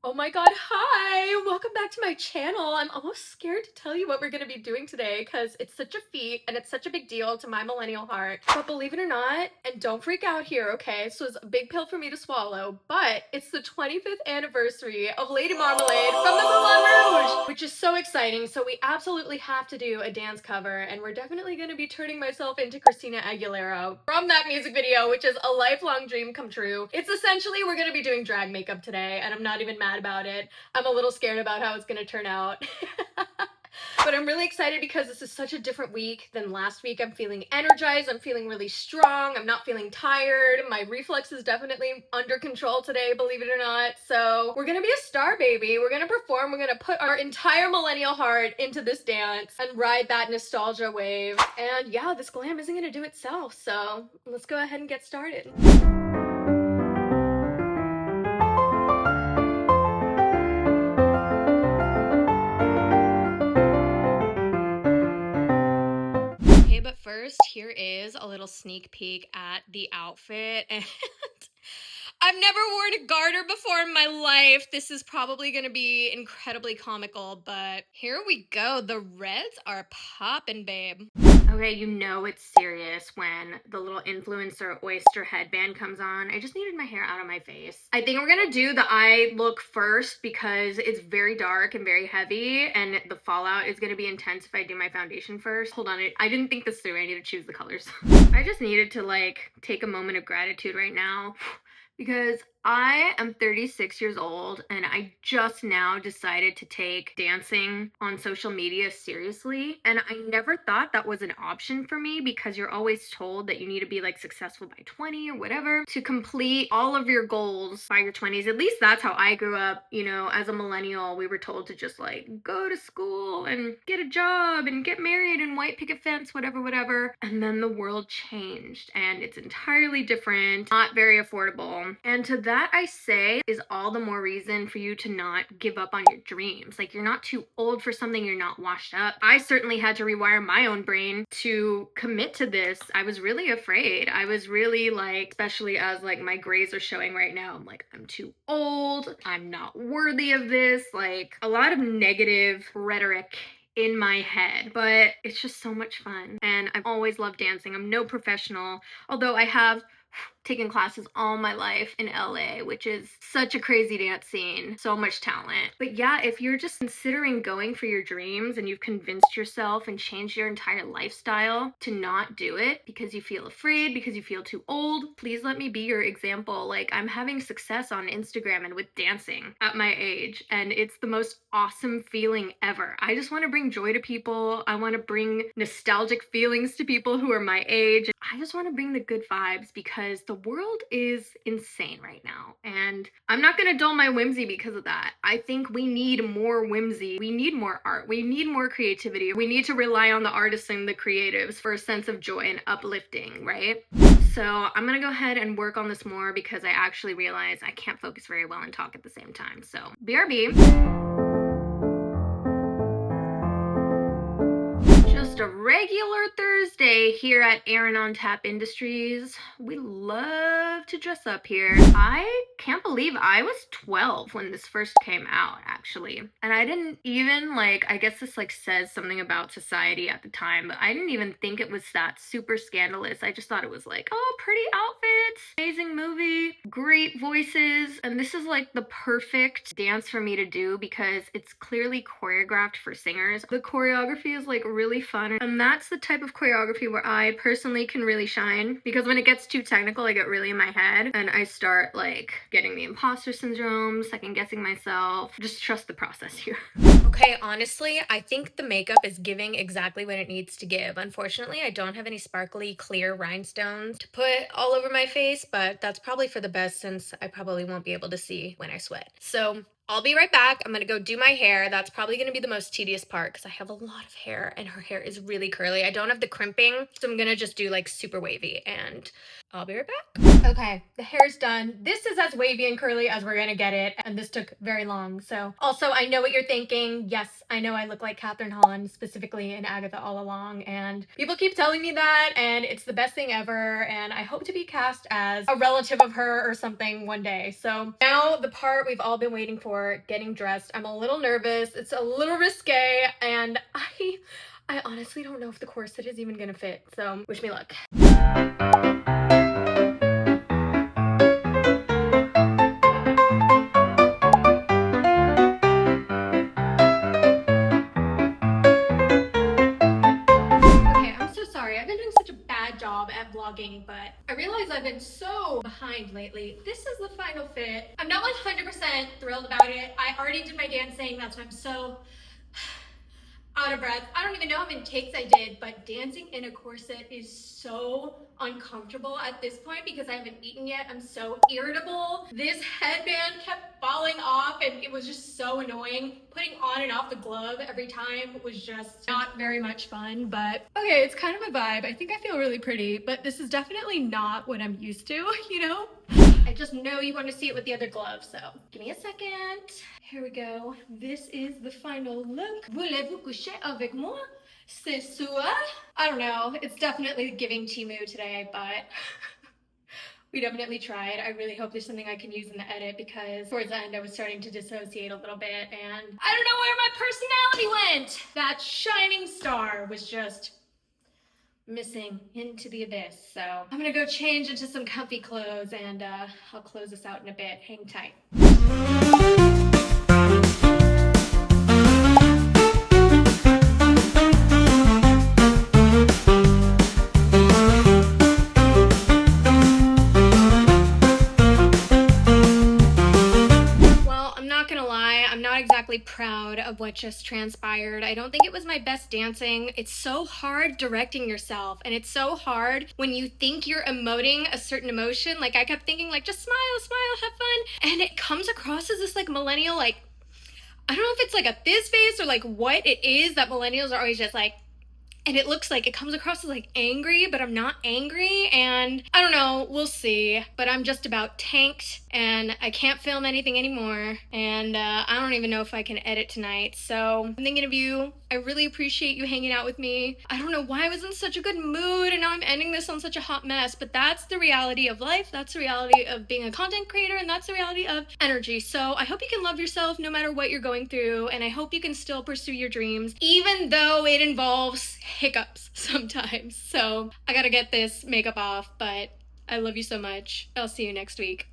Oh my god, hi! Welcome back to my channel. I'm almost scared to tell you what we're gonna be doing today because it's such a feat and it's such a big deal to my millennial heart. But believe it or not, and don't freak out here, okay? So it's a big pill for me to swallow, but it's the 25th anniversary of Lady Marmalade from the Moulin Rouge, which is so exciting. So we absolutely have to do a dance cover, and we're definitely gonna be turning myself into Christina Aguilera from that music video, which is a lifelong dream come true. It's essentially we're gonna be doing drag makeup today, and I'm not even mad about it. I'm a little scared about how it's gonna turn out. But I'm really excited because this is such a different week than last week. I'm feeling energized, I'm feeling really strong, I'm not feeling tired. My reflex is definitely under control today, believe it or not. So we're gonna be a star, baby. We're gonna perform, we're gonna put our entire millennial heart into this dance and ride that nostalgia wave. And yeah, this glam isn't gonna do itself, so let's go ahead and get started. Okay, but first, here is a little sneak peek at the outfit. And I've never worn a garter before in my life. This is probably going to be incredibly comical, but here we go. The reds are poppin', babe. Okay, you know it's serious when the little influencer oyster headband comes on. I just needed my hair out of my face. I think we're gonna do the eye look first because it's very dark and very heavy, and the fallout is gonna be intense if I do my foundation first. Hold on, I didn't think this through. I need to choose the colors. I just needed to like take a moment of gratitude right now because I am 36 years old and I just now decided to take dancing on social media seriously. And I never thought that was an option for me because you're always told that you need to be like successful by 20 or whatever to complete all of your goals by your 20s. At least that's how I grew up. You know, as a millennial, we were told to just like go to school and get a job and get married and white picket fence, whatever, whatever. And then the world changed and it's entirely different, not very affordable. And to that I say is all the more reason for you to not give up on your dreams. Like, you're not too old for something, you're not washed up. I certainly had to rewire my own brain to commit to this. I was really afraid. I was really like, especially as like my grays are showing right now, I'm like, I'm too old, I'm not worthy of this. Like, a lot of negative rhetoric in my head, but it's just so much fun. And I've always loved dancing. I'm no professional, although I have taken classes all my life in LA, which is such a crazy dance scene, so much talent. But yeah, if you're just considering going for your dreams and you've convinced yourself and changed your entire lifestyle to not do it because you feel afraid, because you feel too old, please let me be your example. Like, I'm having success on Instagram and with dancing at my age, and it's the most awesome feeling ever. I just want to bring joy to people. I want to bring nostalgic feelings to people who are my age. I just want to bring the good vibes because the world is insane right now, and I'm not gonna dull my whimsy because of that. I think we need more whimsy, we need more art, we need more creativity, we need to rely on the artists and the creatives for a sense of joy and uplifting, right? So I'm gonna go ahead and work on this more because I actually realize I can't focus very well and talk at the same time. So BRB. Just a regular Thursday here at teamerinontap Industries. We love to dress up here. I can't believe I was 12 when this first came out, actually. And I didn't even like, I guess this like says something about society at the time, but I didn't even think it was that super scandalous. I just thought it was like, oh, pretty outfits, amazing movie, great voices. And this is like the perfect dance for me to do because it's clearly choreographed for singers. The choreography is like really fun, and that's the type of choreography where I personally can really shine, because when it gets too technical I get really in my head and I start like getting the imposter syndrome, second guessing myself. Just trust the process here. Okay, honestly, I think the makeup is giving exactly what it needs to give. Unfortunately, I don't have any sparkly clear rhinestones to put all over my face, but that's probably for the best since I probably won't be able to see when I sweat. So I'll be right back. I'm gonna go do my hair. That's probably gonna be the most tedious part because I have a lot of hair and her hair is really curly. I don't have the crimping, so I'm gonna just do like super wavy, and I'll be right back. Okay, the hair's done. This is as wavy and curly as we're gonna get it, and this took very long. So also, I know what you're thinking. saying, yes, I know I look like Catherine Hahn, specifically in Agatha all along, and people keep telling me that, and it's the best thing ever, and I hope to be cast as a relative of her or something one day. So now the part we've all been waiting for, getting dressed. I'm a little nervous, it's a little risque, and I honestly don't know if the corset is even gonna fit, so wish me luck. I've been doing such a bad job at vlogging, but I realize I've been so behind lately. This is the final fit. I'm not 100% thrilled about it. I already did my dancing, that's why I'm so out of breath. I don't even know how many takes I did, but dancing in a corset is so uncomfortable at this point because I haven't eaten yet. I'm so irritable. This headband kept falling off and it was just so annoying. Putting on and off the glove every time was just not very much fun, but okay, it's kind of a vibe. I think I feel really pretty, but this is definitely not what I'm used to, you know? I just know you want to see it with the other gloves, so give me a second. Here we go. This is the final look. Voulez-vous coucher avec moi ce soir? I don't know. It's definitely giving Temu today, but we definitely tried. I really hope there's something I can use in the edit because towards the end I was starting to dissociate a little bit and I don't know where my personality went. That shining star was just missing into the abyss. So I'm gonna go change into some comfy clothes and I'll close this out in a bit. Hang tight. Exactly proud of what just transpired. I don't think it was my best dancing. It's so hard directing yourself, and it's so hard when you think you're emoting a certain emotion. Like I kept thinking like, just smile, have fun, and it comes across as this like millennial, like I don't know if it's like a fizz face or like what it is that millennials are always just like, and it looks like it comes across as like angry, but I'm not angry, and I don't know, we'll see. But I'm just about tanked and I can't film anything anymore, and I don't even know if I can edit tonight. So I'm thinking of you. I really appreciate you hanging out with me. I don't know why I was in such a good mood and now I'm ending this on such a hot mess, but that's the reality of life. That's the reality of being a content creator, and that's the reality of energy. So I hope you can love yourself no matter what you're going through, and I hope you can still pursue your dreams, even though it involves hiccups sometimes. So I gotta get this makeup off, but I love you so much. I'll see you next week.